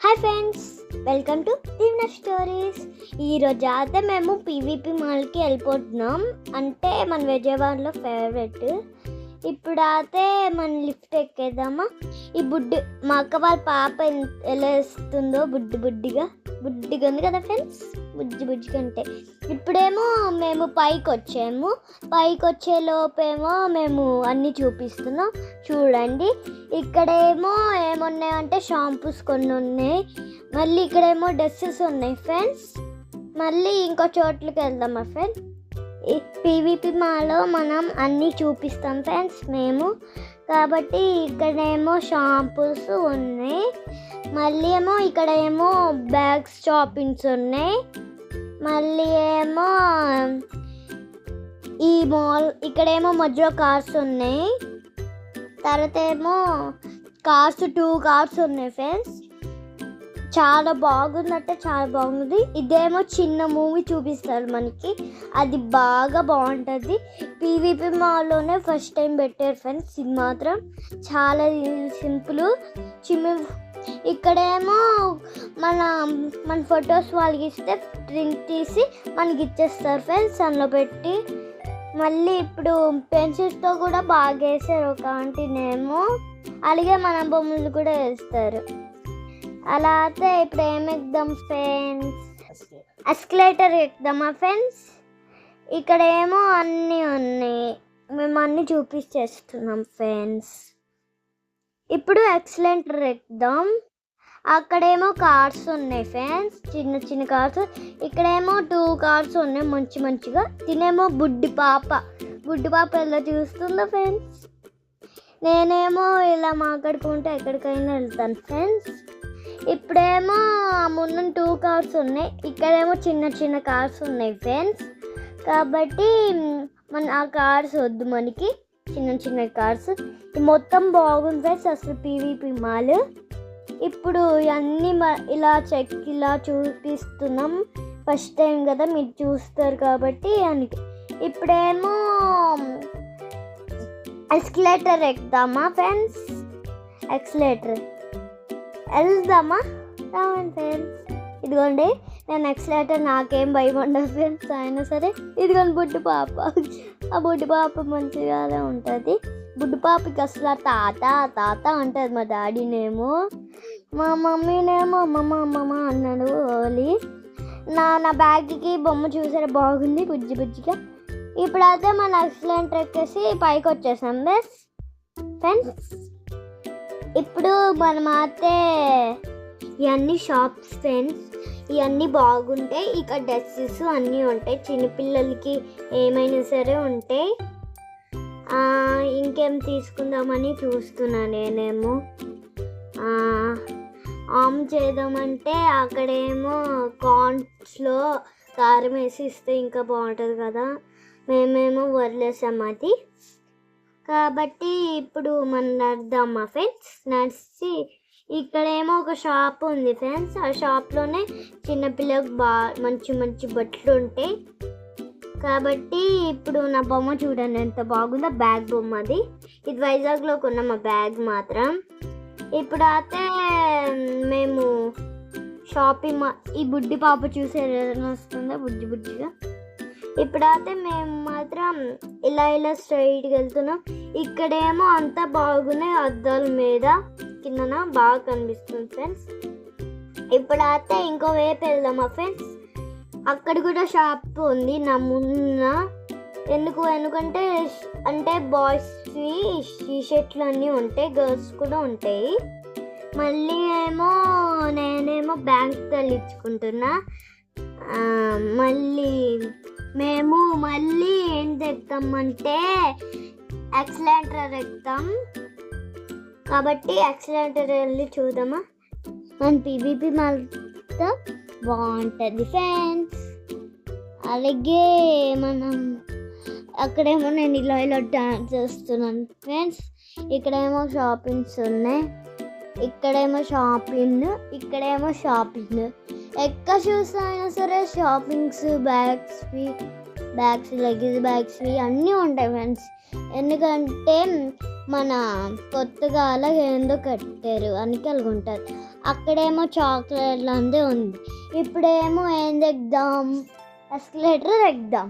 Hi friends, welcome to దివ్న stories. ఈరోజు అయితే మేము పీవీపీ మాల్కి వెళ్ళిపోతున్నాం. అంటే మన విజయవాడలో ఫేవరెట్. ఇప్పుడు అయితే మన లిఫ్ట్ ఎక్కేద్దామా. ఈ మా అక్క వాళ్ళ పాప ఎలా వేస్తుందో బుడ్డిగా ఉంది కదా ఫ్రెండ్స్, బుజ్జిగా ఉంటే. ఇప్పుడేమో మేము పైకి వచ్చే లోపేమో మేము అన్నీ చూపిస్తున్నాం. చూడండి, ఇక్కడేమో ఏమున్నాయంటే షాంపూస్ కొన్ని ఉన్నాయి. మళ్ళీ ఇక్కడేమో డ్రెస్సెస్ ఉన్నాయి ఫ్రెండ్స్. మళ్ళీ ఇంకో చోట్లకి వెళ్దామా ఫ్రెండ్స్. ఈ పీవీపీ మాల్లో మనం అన్నీ చూపిస్తాం ఫ్రెండ్స్ మేము. కాబట్టి ఇక్కడేమో షాంపూస్ ఉన్నాయి. మళ్ళీ ఏమో ఇక్కడేమో బ్యాగ్స్ షాపింగ్స్ ఉన్నాయి. మళ్ళీ ఏమో ఈ మాల్ ఇక్కడేమో మధ్యలో కార్స్ ఉన్నాయి. తర్వాత ఏమో టూ కార్స్ ఉన్నాయి ఫ్రెండ్స్. చాలా బాగుందంటే చాలా బాగుంది. ఇదేమో చిన్న మూవీ చూపిస్తారు మనకి, అది బాగా బాగుంటుంది. పీవీపీ మాల్లోనే ఫస్ట్ టైం పెట్టారు ఫ్రెండ్స్. ఇది మాత్రం చాలా సింపుల్. ఇక్కడేమో మన ఫొటోస్ వాళ్ళకి ఇస్తే ప్రింట్ తీసి మనకి ఇచ్చేస్తారు ఫ్రెండ్స్ అందులో పెట్టి. మళ్ళీ ఇప్పుడు పెన్సిల్స్తో కూడా బాగా వేసారు ఒక ఆంటీనేమో. అలాగే మన బొమ్మలు కూడా వేస్తారు. అలా అయితే ఇప్పుడు ఏం ఎక్కుదాం ఫ్రెండ్స్? ఎస్కలేటర్ ఎక్కుదామా ఫ్రెండ్స్? ఇక్కడేమో అన్నీ ఉన్నాయి, మేము అన్నీ చూపించేస్తున్నాం ఫ్రెండ్స్. ఇప్పుడు ఎక్సలెంటర్ ఎక్కుదాం. అక్కడేమో కార్స్ ఉన్నాయి ఫ్రెండ్స్, చిన్న కార్స్. ఇక్కడేమో 2 కార్స్ ఉన్నాయి మంచిగా. తినేమో బుడ్డి పాప ఎలా చూస్తుందో ఫ్రెండ్స్. నేనేమో ఇలా మాట్లాడుకుంటే ఎక్కడికైనా వెళ్తాను ఫ్రెండ్స్. ఇప్పుడేమో ముందు 2 కార్స్ ఉన్నాయి. ఇక్కడేమో చిన్న కార్స్ ఉన్నాయి ఫ్రెండ్స్. కాబట్టి ఆ కార్స్ వద్దు మనకి, చిన్న కార్స్. మొత్తం బాగుంది ఫ్రెండ్స్ అసలు పీవీపీ మాల్. ఇప్పుడు అన్నీ ఇలా చూపిస్తున్నాం. ఫస్ట్ టైం కదా మీరు చూస్తారు కాబట్టి అని. ఇప్పుడేమో ఎస్కలేటర్ ఎక్కుదామా ఫ్రెండ్స్? ఎక్సలేటర్ వెళ్దామా? రావండి ఫ్రెండ్స్. ఇదిగోండి, నేను ఎక్సలేటర్ నాకేం భయం ఉండదు ఫ్రెండ్స్. అయినా సరే ఇదిగోండి బుడ్డి పాప. ఆ బుడ్డి పాప మంచిగానే ఉంటుంది. బుడ్డి పాపకి అసలు తాత అంటుంది. మా డాడీనేమో, మా మమ్మీనేమో అమ్మమ్మ అన్నాడు ఓలి. నా బ్యాగ్కి బొమ్మ చూసారా, బాగుంది బుజ్జిగా. ఇప్పుడైతే మన ఎక్సలెంటర్ ఎక్కేసి పైకి వచ్చేసాం ఫ్రెండ్స్. ఇప్పుడు మనమైతే ఇవన్నీ షాప్స్ ఫ్రెండ్స్, ఇవన్నీ బాగుంటాయి. ఇక్కడ డ్రెస్సెస్ అన్నీ ఉంటాయి, చిన్నపిల్లలకి ఏమైనా సరే ఉంటాయి. ఇంకేం తీసుకుందామని చూస్తున్నా నేనేమో. ఆమ్ చేద్దామంటే అక్కడేమో కార్న్స్లో కారం వేసి ఇస్తే ఇంకా బాగుంటుంది కదా. మేమేమో వదిలేసాం అది. కాబట్టి ఇప్పుడు మనం నడుద్దామా ఫ్రెండ్స్. నడిచి ఇక్కడేమో ఒక షాప్ ఉంది ఫ్రెండ్స్. ఆ షాప్లోనే చిన్నపిల్లలకు మంచి బట్టలు ఉంటాయి. కాబట్టి ఇప్పుడు నా బొమ్మ చూడండి ఎంత బాగుందో, బ్యాగ్ బొమ్మ అది. ఇది వైజాగ్లో కొన్న మా బ్యాగ్ మాత్రం. ఇప్పుడు అయితే మేము షాపింగ్ ఈ బుడ్డి పాప చూసే వస్తుందో బుజ్జిగా. ఇప్పుడైతే మేము మాత్రం ఇలా స్ట్రైట్గా వెళ్తున్నాం. ఇక్కడేమో అంతా బాగున్నాయి, అద్దాల మీద కిందన బాగా కనిపిస్తుంది ఫ్రెండ్స్. ఇప్పుడైతే ఇంకో వైపు వెళ్దామా ఫ్రెండ్స్. అక్కడ కూడా షాప్ ఉంది నా ముందున. ఎందుకంటే బాయ్స్వి టీషర్ట్లు అన్నీ ఉంటాయి, గర్ల్స్ కూడా ఉంటాయి. మళ్ళీ నేనేమో బ్యాంక్ తల్లించుకుంటున్నా. మళ్ళీ ఏం తెస్తామంటే ఎక్సలెంటర్ ఎక్కుతాం. కాబట్టి ఎక్సలెంటర్ వెళ్ళి చూద్దామా. మన పీవీపీ మాల్తో బాగుంటుంది ఫ్రెండ్స్. అలాగే అక్కడేమో నేను ఇలా డాన్స్ చేస్తున్నాను ఫ్రెండ్స్. ఇక్కడేమో షాపింగ్స్ ఉన్నాయి. ఇక్కడేమో షాపింగ్ ఎక్కడ చూసినా అయినా సరే షాపింగ్స్, బ్యాగ్స్ లగేజ్ బ్యాగ్స్వి అన్నీ ఉంటాయి ఫ్రెండ్స్. ఎందుకంటే మన కొత్తగా అలాగే ఏందో కట్టారు అని అనుకుంటారు. అక్కడేమో చాక్లెట్లు అందే ఉంది. ఇప్పుడేమో ఏంది ఎగ్దాం, ఎస్కలేటర్ ఎగ్దాం.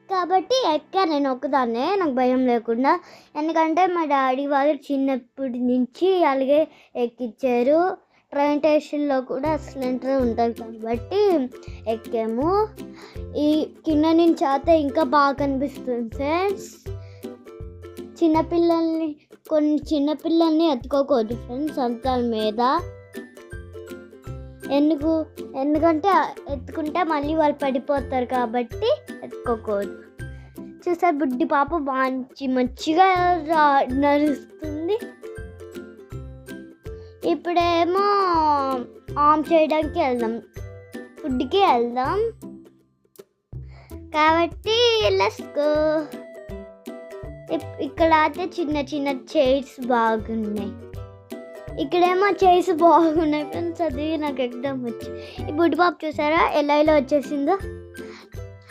కాబట్టి ఎక్కా నేను ఒక్కదాన్నే, నాకు భయం లేకుండా. ఎందుకంటే మా డాడీ వాళ్ళు చిన్నప్పటి నుంచి అలాగే ఎక్కించారు. ట్రైన్ స్టేషన్లో కూడా ఎస్కలేటర్ ఉంటుంది కాబట్టి ఎక్కాము. ఈ కింద నుంచి అయితే ఇంకా బాగా కనిపిస్తుంది ఫ్రెండ్స్. కొన్ని చిన్నపిల్లల్ని ఎత్తుకోకూడదు ఫ్రెండ్స్ అంతాల మీద. ఎందుకంటే ఎత్తుకుంటే మళ్ళీ వాళ్ళు పడిపోతారు కాబట్టి ఎత్తుకోకూడదు. చూసారు బుడ్డి పాప మంచిగా నడుస్తుంది. ఇప్పుడేమో ఆన్ చేయడానికి వెళ్దాం, ఫుడ్కి వెళ్దాం కాబట్టి లెట్స్ గో. ఇక్కడ అయితే చిన్న చిన్న చైర్స్ బాగున్నాయి. ఇక్కడేమో చైర్స్ బాగున్నాయి ఫ్రెండ్స్. అది నాకు ఎగ్దాం వచ్చి. ఈ బుడ్డి పాప చూసారా ఎలా వచ్చేసిందో.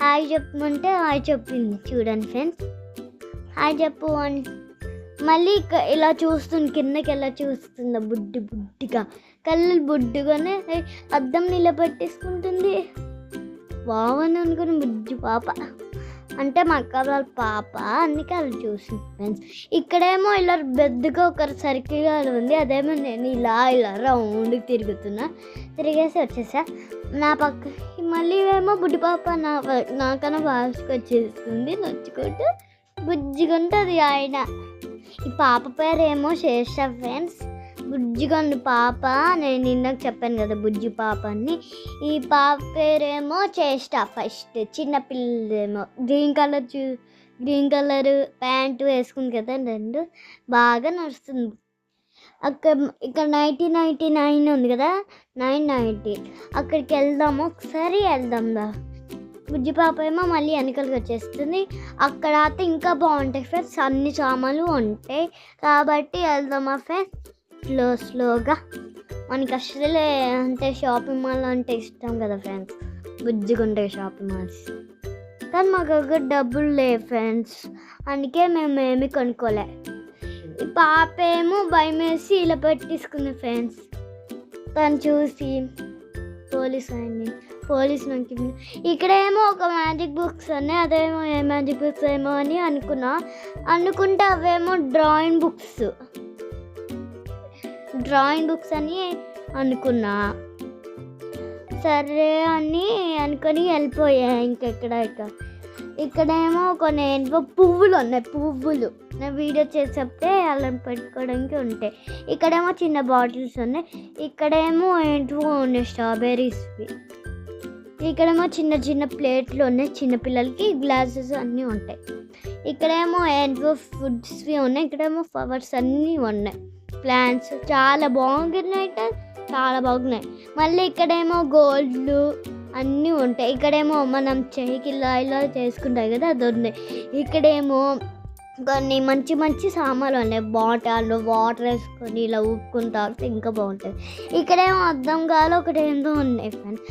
హాయ్ చెప్పమంటే హాయ్ చెప్పింది. చూడండి ఫ్రెండ్స్, హాయ్ చెప్పు అని మళ్ళీ ఇలా చూస్తుంది, కిందకి ఎలా చూస్తుందో బుడ్డిగా. కళ్ళు బుడ్డిగానే అద్దం నిలబెట్టేసుకుంటుంది. బాగుంది అనుకుని బుడ్డి పాప అంటే మా అక్క వాళ్ళ పాప, అందుకే అలా చూసింది ఫ్రెండ్స్. ఇక్కడేమో ఇలా పెద్దగా ఒక సర్కిల్గా ఉంది. అదేమో నేను ఇలా రౌండ్కి తిరిగేసి వచ్చేసా. నా పక్క మళ్ళీ ఏమో బుడ్డి పాప నాకన్నా బాగా వచ్చేస్తుంది నొచ్చుకుంటూ. బుజ్జిగుంటుంది ఆయన. ఈ పాప పేరు ఏమో శేష ఫ్రెండ్స్. బుజ్జిగొండు పాప, నేను ఇందాక చెప్పాను కదా బుజ్జి పాప అని. ఈ పాప పేరేమో చేష్ట. ఫస్ట్ చిన్నపిల్లలేమో గ్రీన్ కలర్ ప్యాంటు వేసుకుంది కదా, రెండు బాగా నడుస్తుంది. ఇక్కడ 1999 ఉంది కదా, 990 అక్కడికి వెళ్దాము ఒకసారి. వెళ్దాందా. బుజ్జి పాప ఏమో మళ్ళీ వెనకలకి వచ్చేస్తుంది. అక్కడ అయితే ఇంకా బాగుంటాయి ఫ్రెండ్స్, అన్ని సామాన్లు ఉంటాయి కాబట్టి వెళ్దామా ఫ్రెండ్స్. స్లోగా. మనకి అసలే అంటే షాపింగ్ మాల్ అంటే ఇష్టం కదా ఫ్రెండ్స్, బుజ్జిగా ఉంటాయి షాపింగ్ మాల్స్. కానీ మాకు ఒక డబ్బులు లేవు ఫ్రెండ్స్, అందుకే మేము ఏమి కొనుక్కోలే. ఈ పాప ఏమో భయం వేసి ఇలా పెట్టేసుకుంది ఫ్రెండ్స్. తను చూసి పోలీస్ నాకు ఇక్కడేమో ఒక మ్యాజిక్ బుక్స్ ఉన్నాయి. అదేమో ఏ మ్యాజిక్ బుక్స్ ఏమో అని అనుకుంటే అవేమో డ్రాయింగ్ బుక్స్ అని అనుకున్నా. సరే అని అనుకొని వెళ్ళిపోయా. ఇక్కడేమో కొన్ని పువ్వులు ఉన్నాయి. నా వీడియో చేసి చెప్తే అలా పెట్టుకోవడానికి ఉంటాయి. ఇక్కడేమో చిన్న బాటిల్స్ ఉన్నాయి. ఇక్కడేమో ఏంటో ఉన్నాయి స్ట్రాబెర్రీస్వి. ఇక్కడేమో చిన్న చిన్న ప్లేట్లు ఉన్నాయి, చిన్నపిల్లలకి గ్లాసెస్ అన్నీ ఉంటాయి. ఇక్కడేమో ఏంటో ఫుడ్స్వి ఉన్నాయి. ఇక్కడేమో ఫ్లవర్స్ అన్నీ ఉన్నాయి, ప్లాంట్స్ చాలా బాగున్నాయి. మళ్ళీ ఇక్కడేమో గోల్డ్లు అన్నీ ఉంటాయి. ఇక్కడేమో మనం చెయ్యికి ఇలా చేసుకుంటాయి కదా, అది ఉన్నాయి. ఇక్కడేమో కొన్ని మంచి సామాన్లు ఉన్నాయి. బాటిల్ వాటర్ వేసుకొని ఇలా ఊపుకుంటారు, ఇంకా బాగుంటుంది. ఇక్కడేమో అద్దం కాలు ఒకటి ఏందో ఉన్నాయి ఫ్రెండ్స్.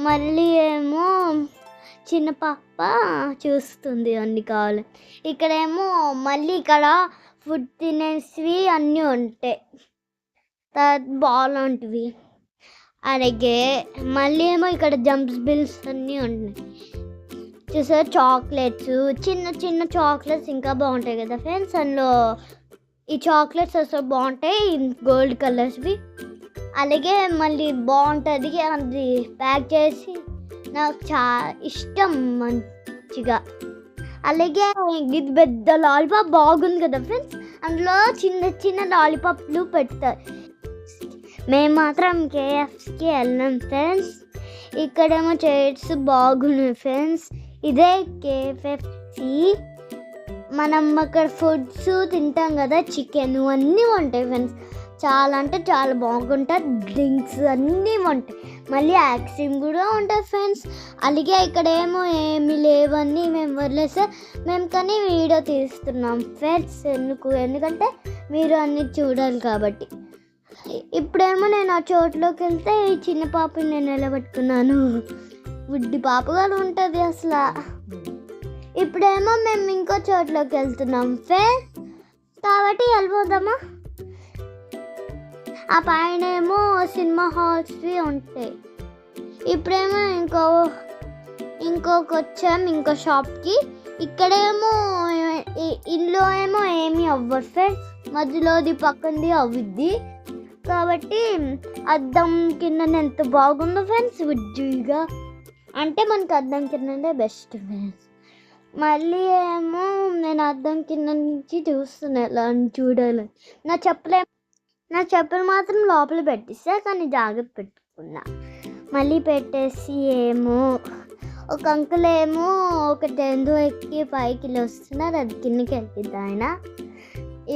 మళ్ళీ ఏమో చిన్న పాప చూస్తుంది అన్ని కావాలి. ఇక్కడేమో మళ్ళీ ఇక్కడ ఫుడ్ తినేసివి అన్నీ ఉంటాయి, బాగుంటివి. అలాగే మళ్ళీ ఏమో ఇక్కడ జంప్స్ బిల్స్ అన్నీ ఉన్నాయి. చూసారు చాక్లెట్స్, చిన్న చాక్లెట్స్ ఇంకా బాగుంటాయి కదా ఫ్రెండ్స్. అందులో ఈ చాక్లెట్స్ అసలు బాగుంటాయి, గోల్డ్ కలర్స్వి. అలాగే మళ్ళీ బాగుంటుంది, అది ప్యాక్ చేసి నాకు చాలా ఇష్టం మంచిగా. అలాగే ఇది పెద్ద లాలీపాప్ బాగుంది కదా ఫ్రెండ్స్. అందులో చిన్న లాలీపాప్లు పెడతారు. మేము మాత్రం కేఎఫ్స్కి వెళ్ళాం ఫ్రెండ్స్. ఇక్కడేమో చైర్స్ బాగున్నాయి ఫ్రెండ్స్. ఇదే కేఎఫ్సి. మనం అక్కడ ఫుడ్స్ తింటాం కదా, చికెన్ అన్నీ ఉంటాయి ఫ్రెండ్స్. చాలా అంటే చాలా బాగుంటుంది. డ్రింక్స్ అన్నీ ఉంటాయి, మళ్ళీ ఐస్ క్రీమ్ కూడా ఉంటుంది ఫ్రెండ్స్. అలాగే ఇక్కడ ఏమో ఏమి లేవని మేము వదిలేస్తే మేము కానీ వీడియో తీస్తున్నాం ఫ్రెండ్స్. ఎందుకంటే మీరు అన్నీ చూడాలి కాబట్టి. ఇప్పుడేమో నేను ఆ చోట్లోకి వెళ్తే ఈ చిన్న పాపని నేను నిలబెట్టుకున్నాను. బుడ్డి పాపగా ఉంటుంది అసలు. ఇప్పుడేమో మేము ఇంకో చోట్లోకి వెళ్తున్నాం ఫ్రెండ్స్, కాబట్టి వెళ్ళిపోదామా. ఆ పైన ఏమో సినిమా హాల్స్వి ఉంటాయి. ఇప్పుడేమో ఇంకొక వచ్చాము ఇంకో షాప్కి. ఇక్కడేమో ఇంట్లో ఏమో ఏమీ అవ్వదు ఫ్రెండ్స్, మధ్యలోది పక్కనది అవ్వుద్ది. కాబట్టి అద్దం కింద ఎంత బాగుందో ఫ్రెండ్స్, బుజ్జిగా. అంటే మనకి అద్దం కింద బెస్ట్ ఫ్రెండ్స్. మళ్ళీ ఏమో నేను అద్దం కింద నుంచి చూస్తున్నా ఎలా అని చూడాలి. నా చెప్పులు మాత్రం లోపల పెట్టిస్తా, కానీ జాగ్రత్త పెట్టుకున్నా. మళ్ళీ పెట్టేసి ఏమో ఒక అంకుల్ ఏమో ఒక 10th ఎక్కి పైకి వస్తున్నారు, అది కిందకి వెళ్తుంది ఆయన.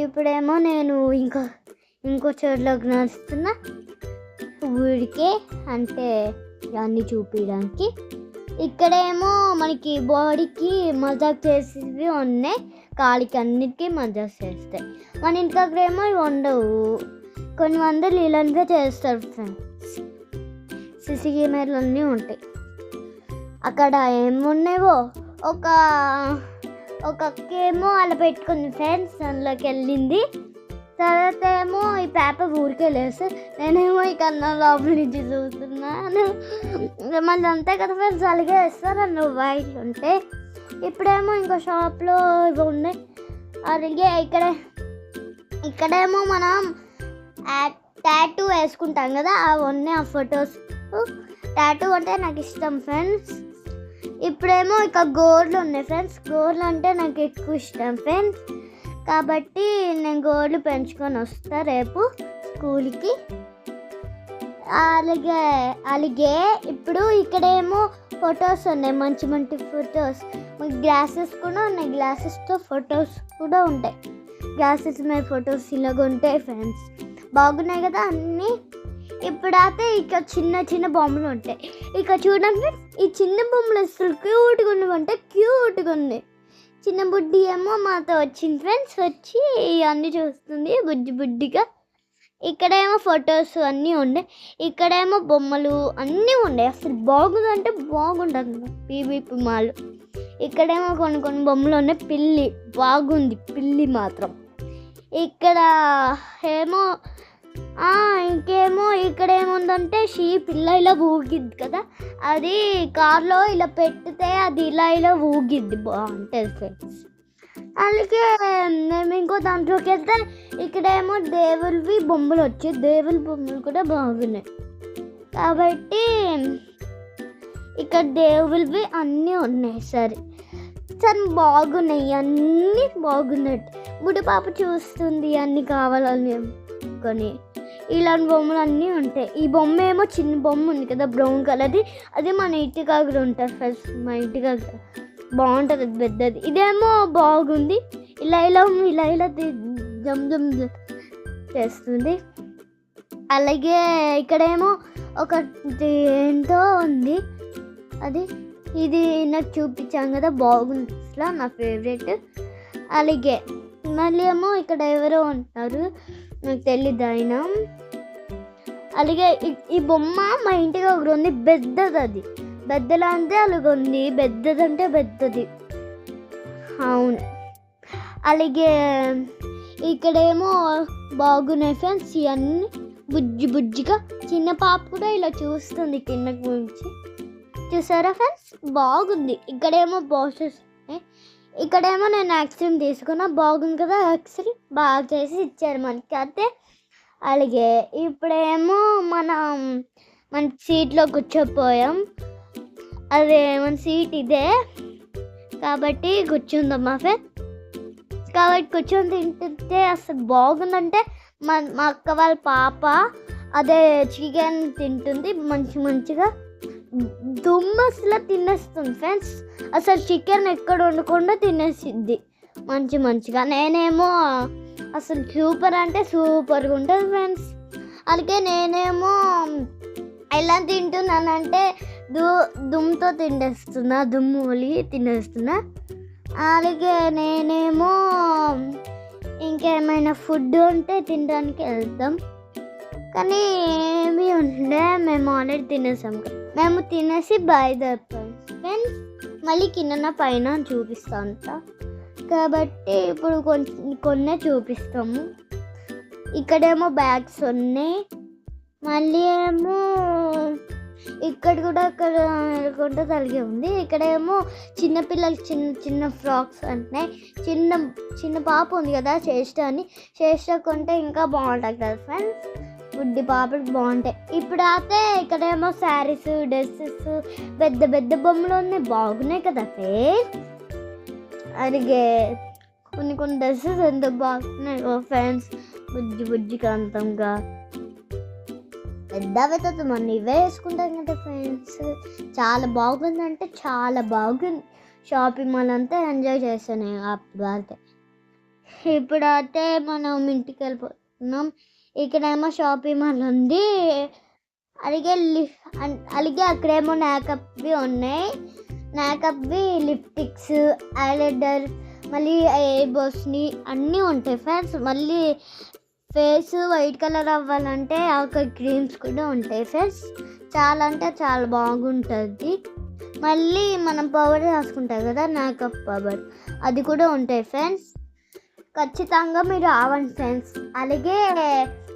ఇప్పుడేమో నేను ఇంకో చోట్లోకి నడుస్తున్నా ఊరికే, అంటే అన్నీ చూపించడానికి. ఇక్కడేమో మనకి బాడీకి మజాక్ చేసేవి ఉన్నాయి, కాలికి అన్నిటికీ మజాక్ చేస్తాయి. మన ఇంటి దగ్గర ఏమో ఇవి ఉండవు, కొన్ని వందలు ఇలాంటివే చేస్తారు ఫ్రెండ్స్. సిసి కెమెరాలు అన్నీ ఉంటాయి. అక్కడ ఏమున్నాయో ఒక అక్కేమో అలా పెట్టుకుంది ఫ్రెండ్స్, అందులోకి వెళ్ళింది. తర్వాత ఏమో ఈ పేపర్ ఊరికే లేదు, నేనేమో ఈ కన్నా లోపల నుంచి చూస్తున్నాను. మళ్ళీ అంతే కదా ఫ్రెండ్స్, అలాగే వేస్తారు అన్న వైట్లు ఉంటే. ఇప్పుడేమో ఇంకో షాప్లో ఇవి ఉన్నాయి. అలాగే ఇక్కడేమో మనం టాటూ వేసుకుంటాం కదా, అవి ఉన్నాయి ఆ ఫొటోస్. టాటూ అంటే నాకు ఇష్టం ఫ్రెండ్స్. ఇప్పుడేమో ఇక గోర్లు ఉన్నాయి ఫ్రెండ్స్, గోర్లు అంటే నాకు ఎక్కువ ఇష్టం ఫ్రెండ్స్. కాబట్టి నేను గోర్లు పెంచుకొని వస్తా రేపు స్కూల్కి. అలాగే ఇప్పుడు ఇక్కడేమో ఫొటోస్ ఉన్నాయి, మంచి మంచి ఫొటోస్. గ్లాసెస్ కూడా ఉన్నాయి, గ్లాసెస్తో ఫొటోస్ కూడా ఉంటాయి. గ్లాసెస్ మీద ఫొటోస్ ఇలాగ ఉంటాయి ఫ్రెండ్స్, బాగున్నాయి కదా అన్నీ. ఇప్పుడైతే ఇక చిన్న బొమ్మలు ఉంటాయి. ఇక చూడండి ఫ్రెండ్స్, ఈ చిన్న బొమ్మలు అసలు క్యూట్గా ఉన్నవంటే క్యూట్గా ఉన్నాయి. చిన్న బుడ్డి ఏమో మాతో వచ్చింది ఫ్రెండ్స్, వచ్చి అన్నీ చూస్తుంది బుడ్డిగా. ఇక్కడేమో ఫొటోస్ అన్నీ ఉన్నాయి, ఇక్కడేమో బొమ్మలు అన్నీ ఉన్నాయి. అసలు బాగుందంటే బాగుంటుంది పీవీపీ మాల్. ఇక్కడేమో కొన్ని బొమ్మలు ఉన్నాయి. పిల్లి బాగుంది, పిల్లి మాత్రం. ఇక్కడ ఏమో ఇంకేమో ఇక్కడ ఏముందంటే షీప్ ఇలా ఊగిద్ది కదా, అది కార్లో ఇలా పెట్టితే అది ఇలా ఊగిద్ది, బాగుంటుంది ఫ్రెండ్స్. అలాగే మేము ఇంకో దాంట్లోకి వెళ్తే ఇక్కడేమో దేవుళ్ళవి బొమ్మలు వచ్చాయి, దేవుళ్ళ బొమ్మలు కూడా బాగున్నాయి. కాబట్టి ఇక్కడ దేవుళ్ళవి అన్నీ ఉన్నాయి. సరే బాగున్నాయి, అన్నీ బాగున్నట్టు. బుడ్డి పాప చూస్తుంది అన్నీ కావాలని కొని. ఇలాంటి బొమ్మలు అన్నీ ఉంటాయి. ఈ బొమ్మ ఏమో చిన్న బొమ్మ ఉంది కదా బ్రౌన్ కలర్ది, అది మన ఇంటి దగ్గర ఉంటుంది ఫస్ట్, మా ఇంటి దగ్గర బాగుంటుంది, అది పెద్దది. ఇదేమో బాగుంది, ఇలా జమ్ చేస్తుంది. అలాగే ఇక్కడేమో ఒకటి ఏంటో ఉంది, ఇది నాకు చూపించాను కదా, బాగుంది అసలు, నా ఫేవరెట్. అలాగే మళ్ళీ ఏమో ఇక్కడ ఎవరో ఉంటారు, నాకు తెలీదు ఆయన. అలాగే ఈ బొమ్మ మా ఇంటికి ఒకటి ఉంది, పెద్దది. అది పెద్దలా అంటే అలాగే ఉంది, పెద్దదంటే పెద్దది, అవును. అలాగే ఇక్కడేమో బాగున్నాయి ఫ్రెండ్స్, ఇవన్నీ బుజ్జిగా. చిన్న పాప కూడా ఇలా చూస్తుంది కింద గురించి, చూసారా ఫ్రెండ్స్, బాగుంది. ఇక్కడేమో బాక్సెస్ ఉన్నాయి. ఇక్కడేమో నేను యాక్సిడెంట్ తీసుకున్నా, బాగుంది కదా, యాక్సిడెంట్ బాగా చేసి ఇచ్చారు మనకి. అయితే అలాగే ఇప్పుడేమో మన సీట్లో కూర్చోపోయాం, అదే మన సీట్ ఇదే కాబట్టి కూర్చుందాం మా ఫ్రెండ్. కాబట్టి కూర్చొని తింటుంటే అసలు బాగుందంటే మా అక్క వాళ్ళ పాప అదే చికెన్ తింటుంది మంచిగా, దుమ్మస్లా తినేస్తుంది ఫ్రెండ్స్. అసలు చికెన్ ఎక్కడ వండకుండా తినేసిద్ది మంచిగా. నేనేమో అసలు సూపర్ అంటే సూపర్గా ఉంటుంది ఫ్రెండ్స్. అలాగే నేనేమో ఎలా తింటున్నానంటే దుమ్ముతో దుమ్ము ఒలిగి తినేస్తున్నా. అలాగే నేనేమో ఇంకేమైనా ఫుడ్ ఉంటే తినడానికి వెళ్తాం, కానీ ఏమీ ఉండే మేము ఆల్రెడీ తినేసాం కదా. మేము తినేసి బయలుదేరుతాం ఫ్రెండ్స్. మళ్ళీ కింద పైన చూపిస్తా అంట, కాబట్టి ఇప్పుడు కొన్నే చూపిస్తాము. ఇక్కడేమో బ్యాగ్స్ ఉన్నాయి. మళ్ళీ ఏమో ఇక్కడ కూడా అక్కడ కొంట తలిగి ఉంది. ఇక్కడేమో చిన్నపిల్లలకి చిన్న చిన్న ఫ్రాక్స్ ఉన్నాయి. చిన్న చిన్న పాప ఉంది కదా శ్రేష్ఠ అని, శ్రేష్ఠ కొంటే ఇంకా బాగుంటుంది కదా ఫ్రెండ్స్, బుడ్డి పాపకి బాగుంటాయి. ఇప్పుడు అయితే ఇక్కడేమో శారీస్, డ్రెస్సెస్, పెద్ద పెద్ద బొమ్మలు ఉన్నాయి, బాగున్నాయి కదా ఫ్రెండ్స్. అలాగే కొన్ని కొన్ని డ్రెస్సెస్ ఎంత బాగున్నాయి ఫ్రెండ్స్, బుజ్జి బుజ్జి కాంతంగా. పెద్ద అవుతుంది మనం ఇవే వేసుకుంటాం కదా ఫ్రెండ్స్. చాలా బాగుందంటే చాలా బాగుంది. షాపింగ్ మాల్ అంతా ఎంజాయ్ చేస్తాను అప్పుడు అయితే. ఇప్పుడైతే మనం ఇంటికి వెళ్ళిపోతున్నాం. ఇక్కడేమో షాపింగ్ మాల్ ఉంది. అలాగే అక్కడేమో మేకప్వి ఉన్నాయి. మేకప్వి లిప్స్టిక్స్, ఐలైనర్, మళ్ళీ ఐబ్రోస్ని అన్నీ ఉంటాయి ఫ్రెండ్స్. మళ్ళీ ఫేస్ వైట్ కలర్ అవ్వాలంటే అక్కడ క్రీమ్స్ కూడా ఉంటాయి ఫ్రెండ్స్. చాలా అంటే చాలా బాగుంటుంది. మళ్ళీ మనం పౌడర్ రాసుకుంటాం కదా మేకప్ పౌడర్, అది కూడా ఉంటాయి ఫ్రెండ్స్. ఖచ్చితంగా మీరు రావండి ఫ్రెండ్స్. అలాగే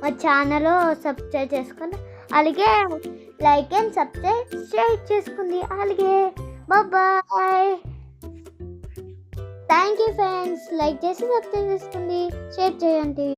మా ఛానల్ సబ్స్క్రైబ్ చేసుకొని, అలాగే లైక్ అండ్ సబ్స్క్రైబ్ షేర్ చేసుకుంది. అలాగే bye. Thank you friends. Like చేసి సబ్స్క్రైబ్ చేసుకోండి, షేర్ చేయండి.